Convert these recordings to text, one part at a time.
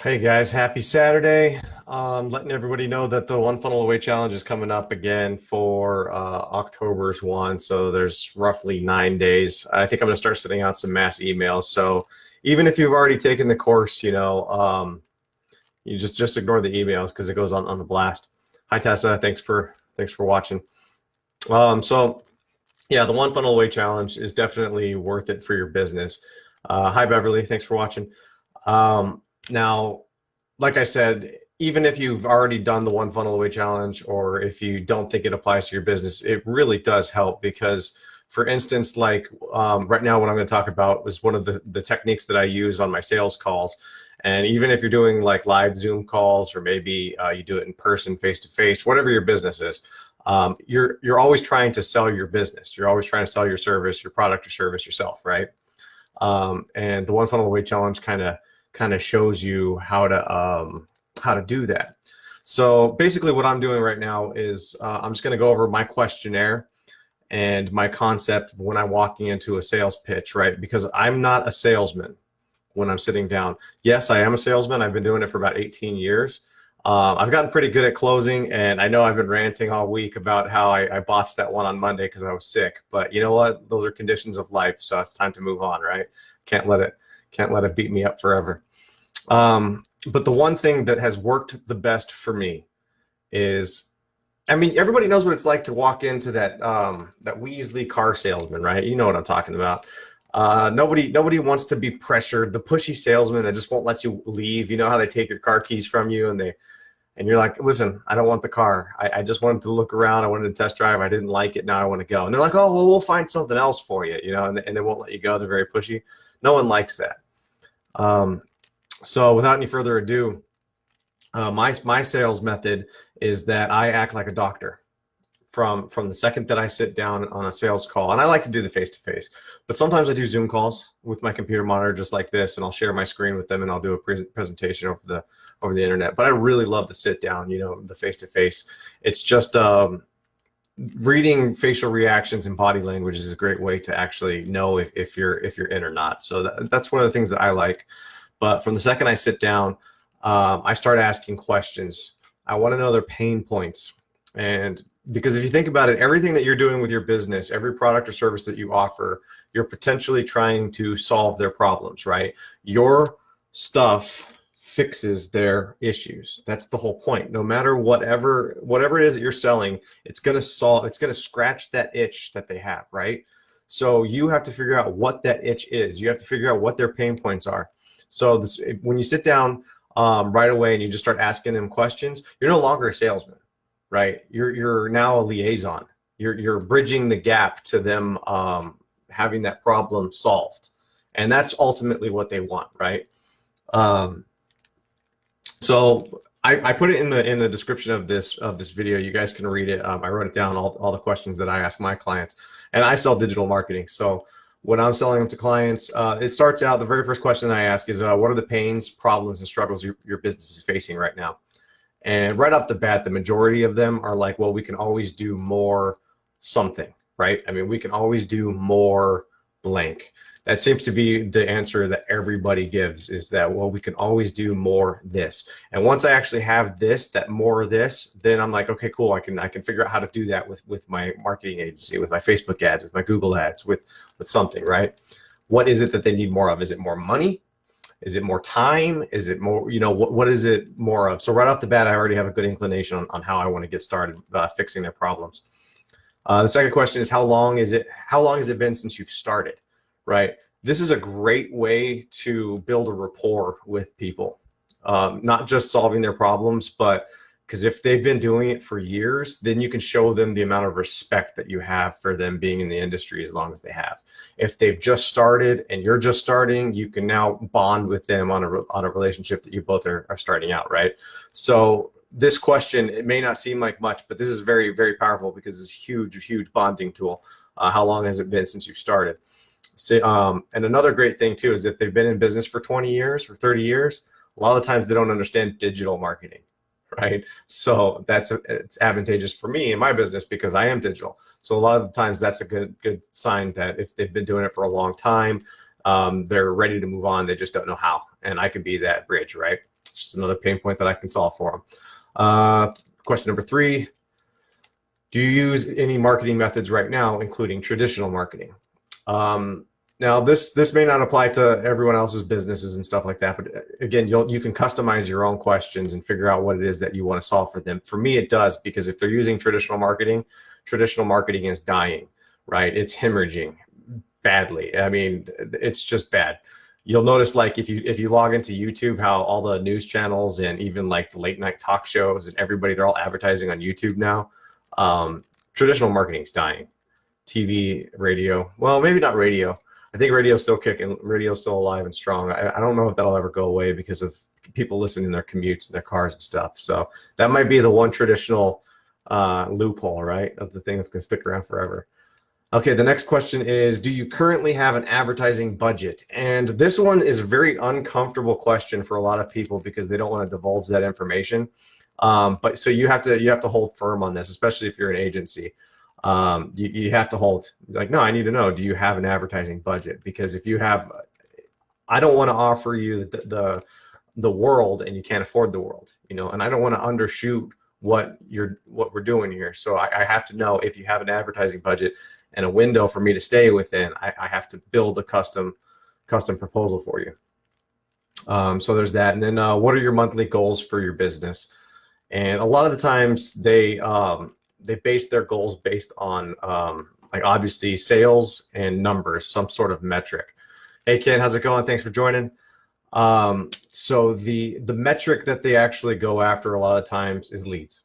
Hey guys, happy Saturday. Letting everybody know that the One Funnel Away Challenge is coming up again for October's one. So there's roughly 9 days. I think I'm going to start sending out some mass emails. So even if you've already taken the course, you just ignore the emails because it goes on the blast. Hi Tessa, thanks for watching. So yeah, the One Funnel Away Challenge is definitely worth it for your business. Hi Beverly, thanks for watching. Now, like I said, even if you've already done the One Funnel Away Challenge, or if you don't think it applies to your business, it really does help because, for instance, like right now, what I'm going to talk about is one of the techniques that I use on my sales calls. And even if you're doing like live Zoom calls, or maybe you do it in person, face to face, whatever your business is, you're always trying to sell your business. You're always trying to sell your service, your product or service yourself, right? And the One Funnel Away Challenge kind of shows you how to do that. So basically what I'm doing right now is I'm just going to go over my questionnaire and my concept when I'm walking into a sales pitch, right? Because I'm not a salesman when I'm sitting down. Yes, I am a salesman. I've been doing it for about 18 years. I've gotten pretty good at closing, and I know I've been ranting all week about how I botched that one on Monday because I was sick. But you know what? Those are conditions of life, so it's time to move on, right? Can't let it beat me up forever. But the one thing that has worked the best for me is, I mean, everybody knows what it's like to walk into that Weasley car salesman, right? You know what I'm talking about. Nobody wants to be pressured. The pushy salesman that just won't let you leave. You know how they take your car keys from you and you're like, listen, I don't want the car. I just wanted to look around. I wanted to test drive. I didn't like it. Now I want to go. And they're like, oh, well, we'll find something else for you, and they won't let you go. They're very pushy. No one likes that. So without any further ado, my sales method is that I act like a doctor from the second that I sit down on a sales call. And I like to do the face-to-face, but sometimes I do Zoom calls with my computer monitor just like this, and I'll share my screen with them and I'll do a presentation over the internet. But I really love to sit down, the face-to-face. It's just reading facial reactions and body language is a great way to actually know if you're in or not. So that's one of the things that I like. But from the second I sit down, I start asking questions. I want to know their pain points. And because if you think about it, everything that you're doing with your business, every product or service that you offer, you're potentially trying to solve their problems, right? Your stuff fixes their issues. That's the whole point. No matter whatever it is that you're selling, it's going to scratch that itch that they have, right? So you have to figure out what that itch is. You have to figure out what their pain points are. So when you sit down right away and you just start asking them questions, you're no longer a salesman, right? You're now a liaison. You're bridging the gap to them having that problem solved, and that's ultimately what they want, right? So I put it in the description of this video. You guys can read it. I wrote it down, all the questions that I ask my clients, and I sell digital marketing. So when I'm selling them to clients, it starts out, the very first question I ask is, what are the pains, problems, and struggles your business is facing right now? And right off the bat, the majority of them are like, well, we can always do more something, right? I mean, we can always do more blank. That seems to be the answer that everybody gives, is that, well, we can always do more this. And once I actually have that more of this, then I'm like, okay, cool. I can figure out how to do that with my marketing agency, with my Facebook ads, with my Google ads, with something, right? What is it that they need more of? Is it more money? Is it more time? Is it more, what is it more of? So right off the bat, I already have a good inclination on how I want to get started fixing their problems. The second question is, how long has it been since you've started? Right? This is a great way to build a rapport with people, not just solving their problems, but because if they've been doing it for years, then you can show them the amount of respect that you have for them being in the industry as long as they have. If they've just started and you're just starting, you can now bond with them on a relationship that you both are starting out, right? So this question, it may not seem like much, but this is very, very powerful because it's a huge, huge bonding tool. How long has it been since you've started? So, and another great thing too is if they've been in business for 20 years or 30 years, a lot of the times they don't understand digital marketing, right? So it's advantageous for me in my business because I am digital. So a lot of the times that's a good sign that if they've been doing it for a long time, They're ready to move on. They just don't know how. And I could be that bridge, right? Just another pain point that I can solve for them. Question number 3. Do you use any marketing methods right now, including traditional marketing? Now, this may not apply to everyone else's businesses and stuff like that, but again, you can customize your own questions and figure out what it is that you want to solve for them. For me, it does, because if they're using traditional marketing is dying, right? It's hemorrhaging badly. I mean, it's just bad. You'll notice, like, if you log into YouTube, how all the news channels and even like the late night talk shows and everybody, they're all advertising on YouTube now. Traditional marketing is dying. TV, radio, well, maybe not radio. I think radio's still kicking. Radio's still alive and strong. I don't know if that'll ever go away because of people listening in their commutes and their cars and stuff. So that might be the one traditional loophole, right, of the thing that's going to stick around forever. Okay, the next question is, do you currently have an advertising budget? And this one is a very uncomfortable question for a lot of people because they don't want to divulge that information. But so you have to hold firm on this, especially if you're an agency. You have to hold, like, no, I need to know, do you have an advertising budget? Because if you have, I don't want to offer you the world and you can't afford the world, you know, and I don't want to undershoot what we're doing here. So I have to know if you have an advertising budget and a window for me to stay within. I have to build a custom proposal for you. So there's that. And then what are your monthly goals for your business? And a lot of the times they base their goals based on like obviously sales and numbers, some sort of metric. Hey Ken, how's it going? Thanks for joining. So the metric that they actually go after a lot of times is leads.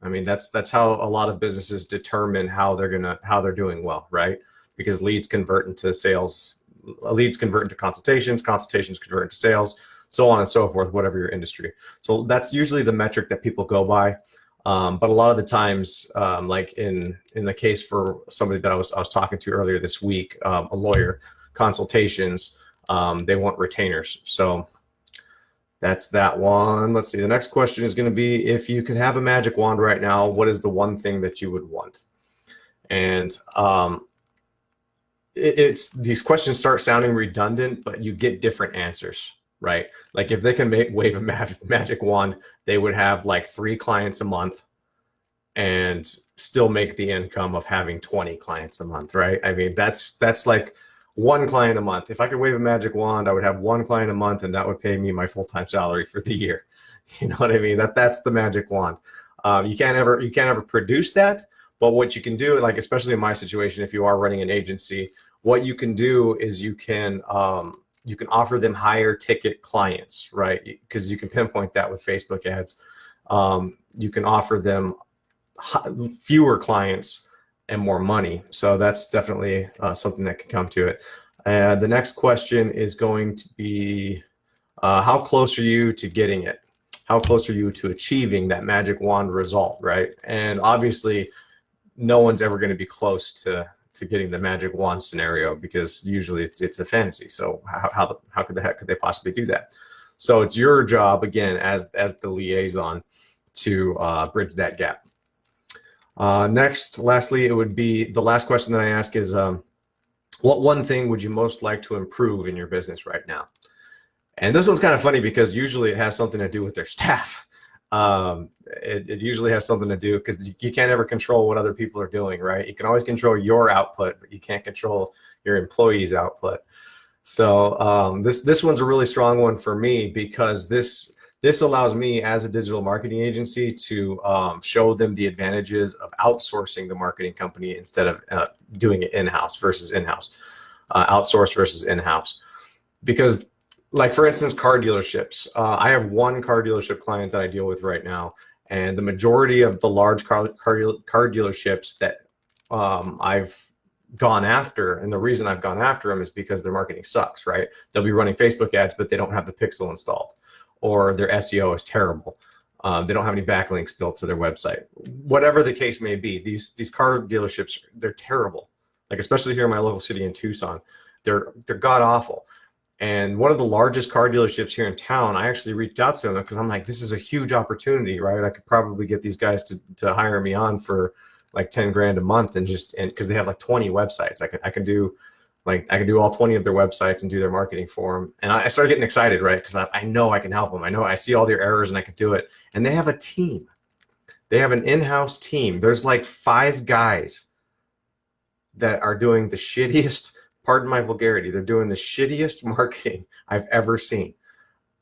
I mean, that's how a lot of businesses determine how they're doing well, right? Because leads convert into sales, leads convert into consultations convert into sales, so on and so forth, whatever your industry. So that's usually the metric that people go by. But a lot of the times, like in the case for somebody that I was talking to earlier this week, a lawyer, consultations, they want retainers. So that's that one. Let's see. The next question is going to be, if you could have a magic wand right now, what is the one thing that you would want? And these questions start sounding redundant, but you get different answers, right? Like if they can wave a magic wand, they would have like 3 clients a month and still make the income of having 20 clients a month, right? I mean, that's like 1 client a month. If I could wave a magic wand, I would have 1 client a month, and that would pay me my full-time salary for the year. You know what I mean? That's the magic wand. You can't ever produce that, but what you can do, like especially in my situation, if you are running an agency, what you can do is you can offer them higher ticket clients, right? Because you can pinpoint that with Facebook ads. You can offer them fewer clients and more money. So that's definitely something that can come to it. The next question is going to be, how close are you to getting it? How close are you to achieving that magic wand result, right? And obviously, no one's ever going to be close to getting the magic wand scenario, because usually it's a fantasy. So how could they possibly do that? So it's your job, again, as the liaison, to bridge that gap. Lastly, it would be, the last question that I ask is, what one thing would you most like to improve in your business right now? And this one's kind of funny because usually it has something to do with their staff. It usually has something to do, because you can't ever control what other people are doing, right? You can always control your output, but you can't control your employees' output. So this one's a really strong one for me, because this allows me as a digital marketing agency to show them the advantages of outsourcing the marketing company instead of doing it in-house versus in-house, outsource versus in-house. Because, like, for instance, car dealerships. I have 1 car dealership client that I deal with right now, and the majority of the large car dealerships that I've gone after, and the reason I've gone after them is because their marketing sucks, right? They'll be running Facebook ads, but they don't have the pixel installed, or their SEO is terrible. They don't have any backlinks built to their website. Whatever the case may be, these car dealerships, they're terrible. Like, especially here in my local city in Tucson, they're god awful. And one of the largest car dealerships here in town, I actually reached out to them because I'm like, this is a huge opportunity, right? I could probably get these guys to hire me on for like 10 grand a month, and because they have like 20 websites. I can do Like I could do all 20 of their websites and do their marketing for them. And I started getting excited, right? Because I know I can help them. I know I see all their errors and I can do it. And they have a team. They have an in-house team. There's like 5 guys that are doing the shittiest, pardon my vulgarity, they're doing the shittiest marketing I've ever seen.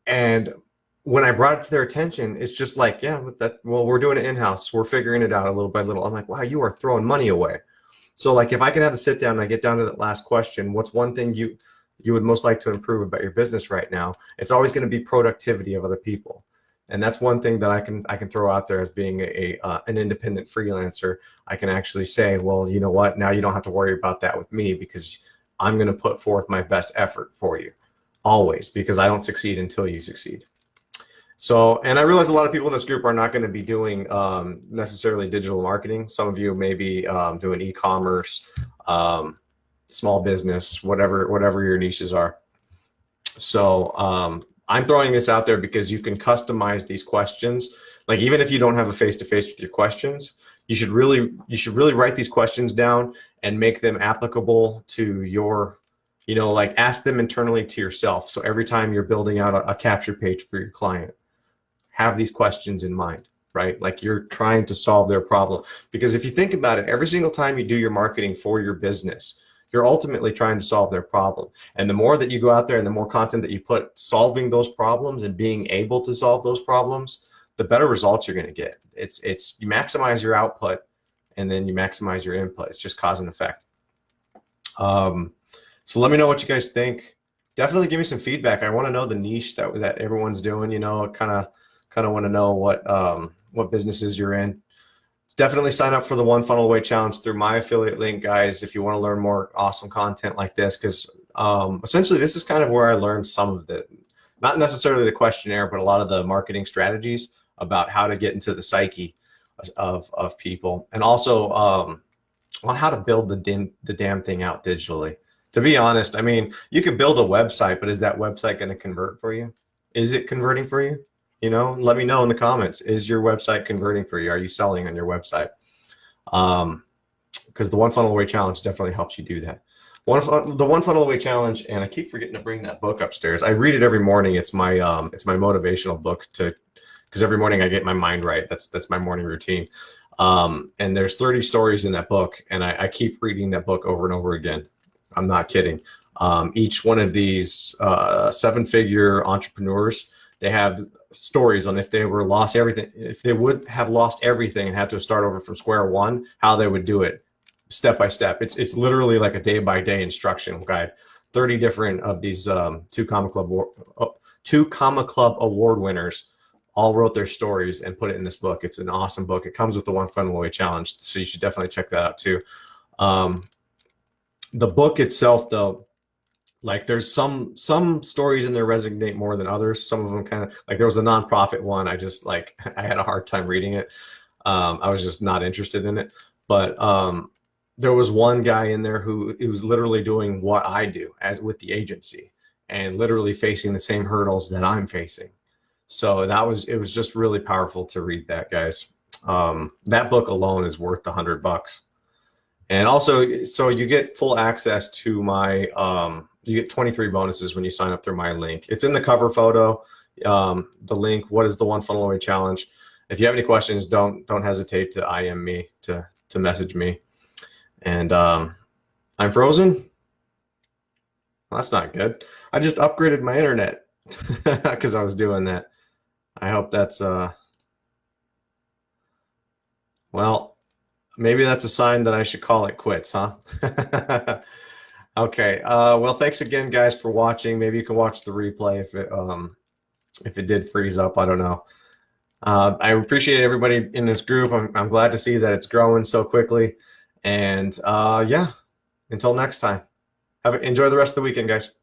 And when I brought it to their attention, it's just like, yeah, well, we're doing it in-house. We're figuring it out a little by little. I'm like, wow, you are throwing money away. So like if I can have a sit down and I get down to that last question, what's one thing you would most like to improve about your business right now? It's always going to be productivity of other people. And that's one thing that I can throw out there as being an independent freelancer. I can actually say, well, you know what? Now you don't have to worry about that with me because I'm going to put forth my best effort for you always, because I don't succeed until you succeed. So, and I realize a lot of people in this group are not going to be doing necessarily digital marketing. Some of you may be doing e-commerce, small business, whatever your niches are. So I'm throwing this out there because you can customize these questions. Like even if you don't have a face-to-face with your questions, you should really write these questions down and make them applicable to your, like ask them internally to yourself. So every time you're building out a capture page for your client, have these questions in mind, right? Like you're trying to solve their problem. Because if you think about it, every single time you do your marketing for your business, you're ultimately trying to solve their problem. And the more that you go out there and the more content that you put solving those problems and being able to solve those problems, the better results you're going to get. It's you maximize your output and then you maximize your input. It's just cause and effect. So let me know what you guys think. Definitely give me some feedback. I want to know the niche that everyone's doing, kind of want to know what businesses you're in. Definitely sign up for the One Funnel Away Challenge through my affiliate link, guys, if you want to learn more awesome content like this, because essentially this is kind of where I learned some of the, not necessarily the questionnaire, but a lot of the marketing strategies about how to get into the psyche of people, and also on how to build the damn thing out digitally. To be honest, I mean, you could build a website, but is that website going to convert for you? Is it converting for you? Let me know in the comments. Is your website converting for you? Are you selling on your website? Because the One Funnel Away Challenge definitely helps you do that. The One Funnel Away Challenge, and I keep forgetting to bring that book upstairs. I read it every morning. It's my motivational book because every morning I get my mind right. That's my morning routine. And there's 30 stories in that book, and I keep reading that book over and over again. I'm not kidding. Each one of these 7-figure entrepreneurs, they have stories on if they would have lost everything and had to start over from square one, how they would do it step by step. It's literally like a day-by-day instructional guide. 30 different of these two Comma Club award winners all wrote their stories and put it in this book. It's an awesome book. It comes with the One Funnel Away Challenge, so you should definitely check that out too. The book itself, though, like there's some stories in there resonate more than others. Some of them kind of, like there was a nonprofit one. I just I had a hard time reading it. I was just not interested in it. But there was one guy in there who was literally doing what I do as with the agency and literally facing the same hurdles that I'm facing. So it was just really powerful to read that, guys. That book alone is worth $100. And also, so you get full access to my, you get 23 bonuses when you sign up through my link. It's in the cover photo, the link, what is the One Funnel Away Challenge? If you have any questions, don't hesitate to IM me, to message me. And I'm frozen? Well, that's not good. I just upgraded my internet because I was doing that. I hope that's, well, maybe that's a sign that I should call it quits, huh? Okay. Well, thanks again, guys, for watching. Maybe you can watch the replay if it did freeze up. I don't know. I appreciate everybody in this group. I'm glad to see that it's growing so quickly. And yeah, until next time, enjoy the rest of the weekend, guys.